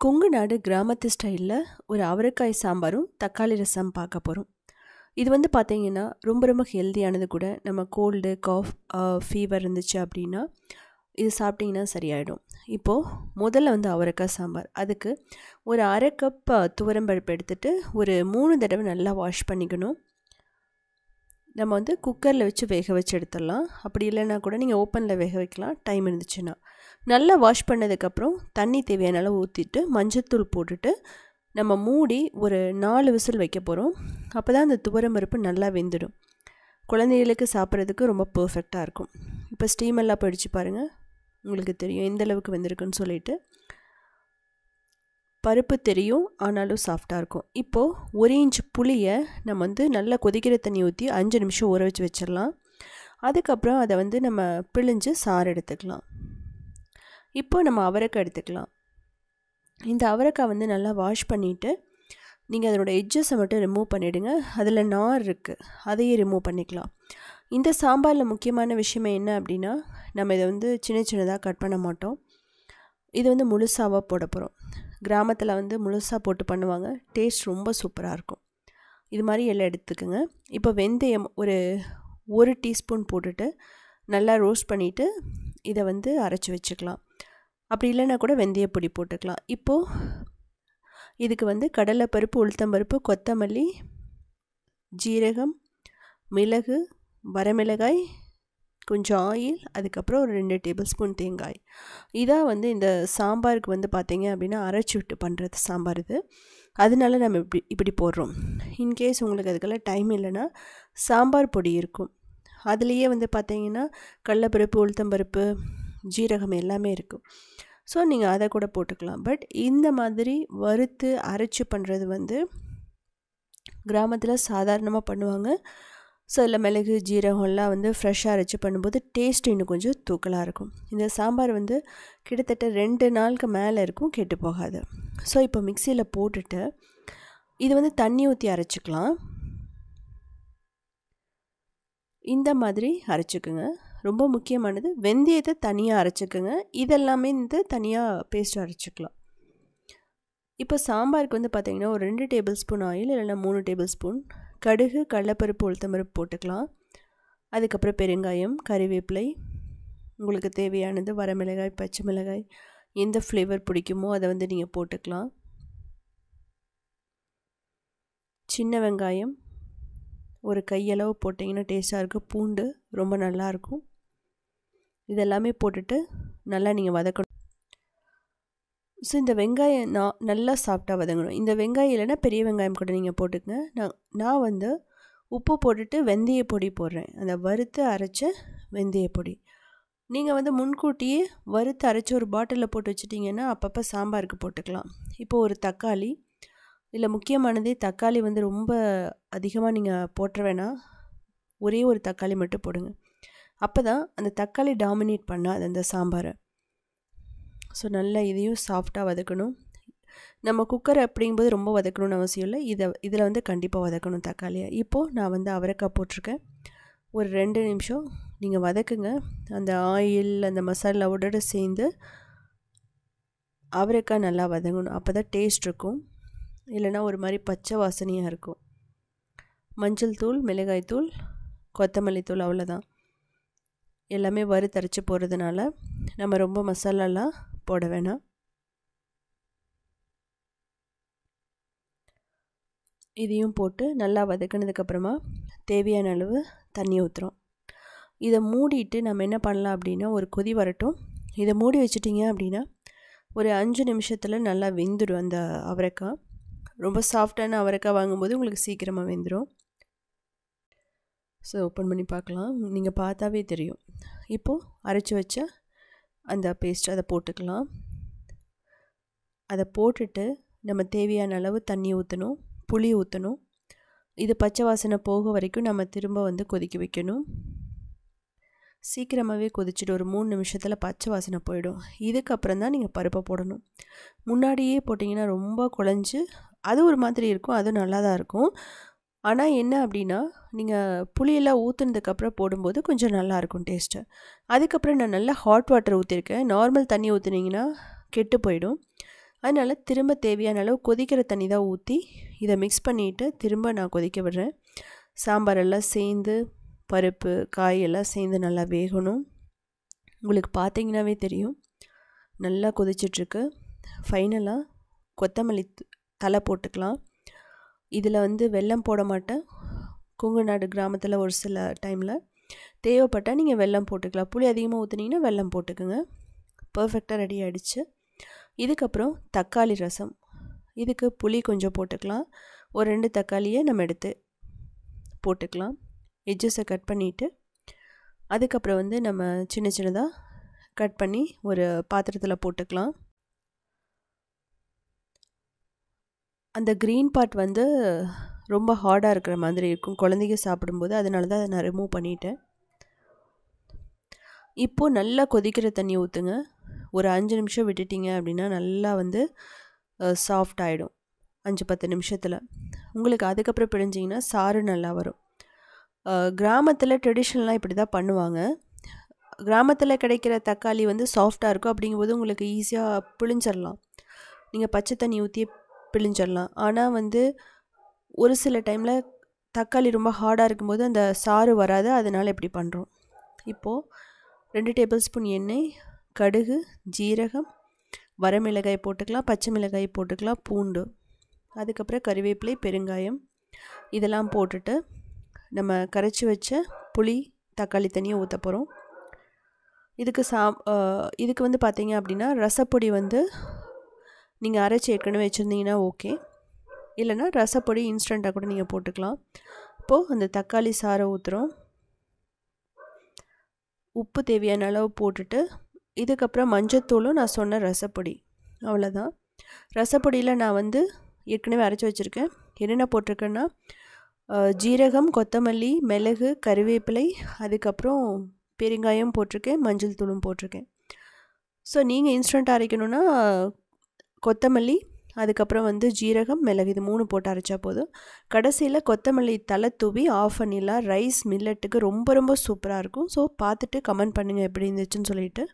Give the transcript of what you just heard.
கொங்கு நாடு கிராமத்து ஸ்டைலில் ஒரு அவரைக்காய் சாம்பாரும் தக்காளி ரசம் பார்க்க போகிறோம். இது வந்து பார்த்தீங்கன்னா ரொம்ப ரொம்ப ஹெல்த்தியானது கூட. நம்ம கோல்டு ஃபீவர் இருந்துச்சு அப்படின்னா இது சாப்பிட்டிங்கன்னா சரியாயிடும். இப்போது முதல்ல வந்து அவரைக்காய் சாம்பார், அதுக்கு ஒரு அரை கப் துவரம்பருப்பு எடுத்துகிட்டு ஒரு 3 தடவை நல்லா வாஷ் பண்ணிக்கணும். நம்ம வந்து குக்கரில் வச்சு வேக வச்சு எடுத்துடலாம். அப்படி இல்லைன்னா கூட நீங்கள் ஓப்பனில் வேக வைக்கலாம் டைம் இருந்துச்சுன்னா. நல்லா வாஷ் பண்ணதுக்கப்புறம் தண்ணி தேவையான அளவு ஊற்றிட்டு மஞ்சத்தூள் போட்டுட்டு நம்ம மூடி ஒரு 4 விசில் வைக்க போகிறோம். அப்போ தான் அந்த துவரம்பருப்பு நல்லா வெந்துடும். குழந்தைகளுக்கு சாப்பிட்றதுக்கு ரொம்ப பர்ஃபெக்டாக இருக்கும். இப்போ ஸ்டீம் எல்லாம் போயிடுச்சு பாருங்கள், உங்களுக்கு தெரியும் எந்த அளவுக்கு வெந்திருக்குன்னு சொல்லிட்டு. பருப்பு தெரியும், ஆனாலும் சாஃப்டாக இருக்கும். இப்போது 1 இன்ச் புளியை நம்ம வந்து நல்லா கொதிக்கிற தண்ணி ஊற்றி 5 நிமிஷம் ஊற வச்சு வச்சிடலாம். அதுக்கப்புறம் அதை வந்து நம்ம பிழிஞ்சு சாறு எடுத்துக்கலாம். இப்போ நம்ம அவரைக்காய் எடுத்துக்கலாம். இந்த அவரைக்காய் வந்து நல்லா வாஷ் பண்ணிவிட்டு நீங்கள் அதனோட எட்ஜஸை மட்டும் ரிமூவ் பண்ணிவிடுங்க. அதில் நார் இருக்குது, அதையே ரிமூவ் பண்ணிக்கலாம். இந்த சாம்பாரில் முக்கியமான விஷயமே என்ன அப்படின்னா, நம்ம இதை வந்து சின்ன சின்னதாக கட் பண்ண மாட்டோம். இது வந்து முழுசாவாக போட போகிறோம். கிராமத்தில் வந்து முழுசாக போட்டு பண்ணுவாங்க, டேஸ்ட் ரொம்ப சூப்பராக இருக்கும். இது மாதிரி எல்லாம் எடுத்துக்கோங்க. இப்போ வெந்தயம் ஒரு டீஸ்பூன் போட்டுட்டு நல்லா ரோஸ்ட் பண்ணிவிட்டு இதை வந்து அரைச்சி வச்சுக்கலாம். அப்படி இல்லைன்னா கூட வெந்தயப்பொடி போட்டுக்கலாம். இப்போது இதுக்கு வந்து கடலைப்பருப்பு, உளுத்தம்பருப்பு, கொத்தமல்லி, ஜீரகம், மிளகு, வரமிளகாய், கொஞ்சம் ஆயில், அதுக்கப்புறம் ஒரு 2 டேபிள் ஸ்பூன் தேங்காய். இதான் வந்து இந்த சாம்பாருக்கு வந்து பார்த்திங்க அப்படின்னா அரைச்சி விட்டு பண்ணுறது சாம்பார் இது. அதனால நம்ம இப்படி போடுறோம். இன்கேஸ் உங்களுக்கு அதுக்கெல்லாம் டைம் இல்லைன்னா சாம்பார் பொடி இருக்கும், அதுலேயே வந்து பார்த்திங்கன்னா கடலைப்பருப்பு, உளுத்தம்பருப்பு, ஜீரகம் எல்லாமே இருக்கும். ஸோ நீங்கள் அதை கூட போட்டுக்கலாம். பட் இந்த மாதிரி வறுத்து அரைச்சி பண்ணுறது வந்து கிராமத்தில் சாதாரணமாக பண்ணுவாங்க. ஸோ அதில் மிளகு, ஜீரகம்லாம் வந்து ஃப்ரெஷ்ஷாக அரைச்சி பண்ணும்போது டேஸ்ட் இன்னும் கொஞ்சம் தூக்கலாக இருக்கும். இந்த சாம்பார் வந்து கிட்டத்தட்ட 2 நாளுக்கு மேலே இருக்கும், கெட்டு போகாது. ஸோ இப்போ மிக்சியில் போட்டுட்டு இது வந்து தண்ணி ஊற்றி அரைச்சிக்கலாம். இந்த மாதிரி அரைச்சிக்குங்க. ரொம்ப முக்கியமானது வெந்தயத்தை தனியாக அரைச்சிக்கோங்க. இதெல்லாமே வந்து தனியாக பேஸ்ட் அரைச்சிக்கலாம். இப்போ சாம்பாருக்கு வந்து பார்த்திங்கன்னா ஒரு 2 டேபிள் ஸ்பூன் ஆயில், இல்லைன்னா 3 டேபிள் ஸ்பூன் கடுகு, கடலைப்பருப்பு, உளுத்தம்பருப்பு போட்டுக்கலாம். அதுக்கப்புறம் பெருங்காயம், கறிவேப்பிலை, உங்களுக்கு தேவையானது வரமிளகாய், பச்சை மிளகாய், எந்த ஃப்ளேவர் பிடிக்குமோ அதை வந்து நீங்கள் போட்டுக்கலாம். சின்ன வெங்காயம் ஒரு கையளவு போட்டிங்கன்னா டேஸ்ட்டாக இருக்கும். பூண்டு ரொம்ப நல்லாயிருக்கும். இதெல்லாமே போட்டுட்டு நல்லா நீங்கள் வதக்கணும். ஸோ இந்த வெங்காயம் நல்லா சாஃப்டாக வதங்கணும். இந்த வெங்காயம் இல்லைன்னா பெரிய வெங்காயம் கூட நீங்கள் போட்டுக்கங்க. நான் வந்து உப்பு போட்டுட்டு வெந்தய பொடி போடுறேன், அந்த வறுத்து அரைச்ச வெந்தய பொடி. நீங்கள் வந்து முன்கூட்டியே வறுத்து அரைச்சி ஒரு பாட்டிலில் போட்டு வச்சுட்டிங்கன்னா அப்பப்போ சாம்பாருக்கு போட்டுக்கலாம். இப்போது ஒரு தக்காளி, இல்லை முக்கியமானதே தக்காளி வந்து ரொம்ப அதிகமாக நீங்கள் போட்டுற வேணாம், ஒரே ஒரு தக்காளி மட்டும் போடுங்க. அப்போ தான் அந்த தக்காளி டாமினேட் பண்ணாது அந்த சாம்பாரை. ஸோ நல்லா இதையும் சாஃப்டாக வதக்கணும். நம்ம குக்கர் அப்படிங்கும்போது ரொம்ப வதக்கணும்னு அவசியம் இல்லை, இதில் வந்து கண்டிப்பாக வதக்கணும் தக்காளியை. இப்போது நான் வந்து அவரைக்காய் போட்டிருக்கேன். ஒரு 2 நிமிஷம் நீங்கள் வதக்குங்க. அந்த ஆயில் அந்த மசாலாவோட சேர்ந்து அவரைக்காய் நல்லா வதங்கணும். அப்போ தான் டேஸ்ட் இருக்கும், இல்லைன்னா ஒரு மாதிரி பச்சை வாசனையாக இருக்கும். மஞ்சள் தூள், மிளகாய் தூள், கொத்தமல்லி தூள், அவ்வளோதான். எல்லாமே வறுத்தரைச்சி போடுறதுனால நம்ம ரொம்ப மசாலாலாம் போட வேணாம். இதையும் போட்டு நல்லா வதக்கினதுக்கப்புறமா தேவையான அளவு தண்ணி ஊற்றுறோம். இதை மூடிட்டு நம்ம என்ன பண்ணலாம் அப்படின்னா ஒரு கொதி வரட்டும். இதை மூடி வச்சிட்டிங்க அப்படின்னா ஒரு 5 நிமிஷத்தில் நல்லா வெந்துடும் அந்த அவரைக்காய். ரொம்ப சாஃப்டான அவரைக்காய் வாங்கும்போது உங்களுக்கு சீக்கிரமாக வெந்துடும். ஸோ ஓப்பன் பண்ணி பார்க்கலாம், நீங்கள் பார்த்தாவே தெரியும். இப்போது அரைச்சி வச்ச அந்த பேஸ்ட் அதை போட்டுக்கலாம். அதை போட்டுட்டு நம்ம தேவையான அளவு தண்ணி ஊற்றணும், புளி ஊற்றணும். இது பச்சை வாசனை போக வரைக்கும் நம்ம திரும்ப வந்து கொதிக்க வைக்கணும். சீக்கிரமாகவே கொதிச்சுட்டு ஒரு 3 நிமிஷத்தில் பச்சை வாசனை போயிடும். இதுக்கப்புறம் தான் நீங்கள் பருப்பை போடணும். முன்னாடியே போட்டிங்கன்னா ரொம்ப குழஞ்சி அது ஒரு மாதிரி இருக்கும், அது நல்லா தான் இருக்கும். ஆனால் என்ன அப்படின்னா நீங்கள் புளியெல்லாம் ஊற்றுனதுக்கப்புறம் போடும்போது கொஞ்சம் நல்லாயிருக்கும் டேஸ்ட்டு. அதுக்கப்புறம் நான் நல்லா ஹாட் வாட்டர் ஊற்றிருக்கேன். நார்மல் தண்ணி ஊற்றுனீங்கன்னா கெட்டு போயிடும். அதனால் திரும்ப தேவையான அளவு கொதிக்கிற தண்ணி தான் ஊற்றி இதை மிக்ஸ் பண்ணிவிட்டு திரும்ப நான் கொதிக்க விடுறேன். சாம்பாரெல்லாம் சேர்ந்து பருப்பு காயெல்லாம் சேர்ந்து நல்லா வேகணும். உங்களுக்கு பார்த்தீங்கன்னாவே தெரியும் நல்லா கொதிச்சிட்ருக்கு. ஃபைனலாக கொத்தமல்லி தலை போட்டுக்கலாம். இதில் வெல்லம் போட மாட்டேன். கொங்குநாடு கிராமத்தில் ஒரு சில டைமில் தேவைப்பட்டால் நீங்கள் வெல்லம் போட்டுக்கலாம். புளி அதிகமாக ஊற்றுனீங்கன்னா வெல்லம் போட்டுக்குங்க. பர்ஃபெக்டாக ரெடி ஆகிடுச்சு. இதுக்கப்புறம் தக்காளி ரசம். இதுக்கு புளி கொஞ்சம் போட்டுக்கலாம். ஒரு 2 தக்காளியை நம்ம எடுத்து போட்டுக்கலாம். எட்ஜஸை கட் பண்ணிவிட்டு அதுக்கப்புறம் நம்ம சின்ன சின்னதாக கட் பண்ணி ஒரு பாத்திரத்தில் போட்டுக்கலாம். அந்த க்ரீன் பார்ட் ரொம்ப ஹார்டாக இருக்கிற மாதிரி இருக்கும் குழந்தைங்க சாப்பிடும்போது. அதனால தான் அதை நான் ரிமூவ் பண்ணிட்டேன். இப்போது நல்லா கொதிக்கிற தண்ணி ஊற்றுங்க. ஒரு 5 நிமிஷம் விட்டுட்டிங்க அப்படின்னா நல்லா சாஃப்ட் ஆகிடும் 5-10 நிமிஷத்தில். உங்களுக்கு அதுக்கப்புறம் பிழிஞ்சிங்கன்னா சாறு நல்லா வரும். கிராமத்தில் ட்ரெடிஷ்னலாக இப்படி தான் பண்ணுவாங்க. கிராமத்தில் கிடைக்கிற தக்காளி சாஃப்டாக இருக்கும். அப்படிங்கும்போது உங்களுக்கு ஈஸியாக பிழிஞ்சிடலாம். நீங்கள் பச்சை தண்ணி ஊற்றி பிழிஞ்சிடலாம். ஆனால் ஒரு சில டைமில் தக்காளி ரொம்ப ஹார்டாக இருக்கும்போது அந்த சாறு வராது. அதனால் இப்படி பண்ணுறோம். இப்போது 2 டேபிள் ஸ்பூன் எண்ணெய், கடுகு, ஜீரகம், வரமிளகாய் போட்டுக்கலாம், பச்சை மிளகாய் போட்டுக்கலாம், பூண்டு, அதுக்கப்புறம் கறிவேப்பிலை, பெருங்காயம் இதெல்லாம் போட்டுட்டு நம்ம கரைச்சி வச்ச புளி தக்காளி தண்ணியை ஊற்ற போகிறோம். இதுக்கு பார்த்தீங்க அப்படின்னா ரசப்பொடி நீங்கள் அரைச்சி ஏற்கனவே வச்சுருந்தீங்கன்னா ஓகே. இல்லைனா ரசப்பொடி இன்ஸ்டண்ட்டாக கூட நீங்கள் போட்டுக்கலாம். இப்போது அந்த தக்காளி சாறை ஊற்றுறோம். உப்பு தேவையான அளவு போட்டுட்டு இதுக்கப்புறம் மஞ்சத்தூளும் நான் சொன்ன ரசப்பொடி, அவ்வளோதான். ரசப்பொடியில் நான் ஏற்கனவே அரைச்சி வச்சுருக்கேன். என்னென்ன போட்டிருக்கேன்னா ஜீரகம், கொத்தமல்லி, மிளகு, கறிவேப்பிலை, அதுக்கப்புறம் பெருங்காயம் போட்டிருக்கேன், மஞ்சள் தூளும் போட்டிருக்கேன். ஸோ நீங்கள் இன்ஸ்டண்ட்டாக அரைக்கணுன்னா கொத்தமல்லி, அதுக்கப்புறம் ஜீரகம், மிளகு இது 3 போட்டு அரைச்சா போதும். கடைசியில் கொத்தமல்லி தலை தூவி ஆஃப் பண்ணிடலாம். ரைஸ் மில்லட்டுக்கு ரொம்ப ரொம்ப சூப்பராக இருக்கும். ஸோ பார்த்துட்டு கமெண்ட் பண்ணுங்கள் எப்படி இருந்துச்சுன்னு சொல்லிவிட்டு.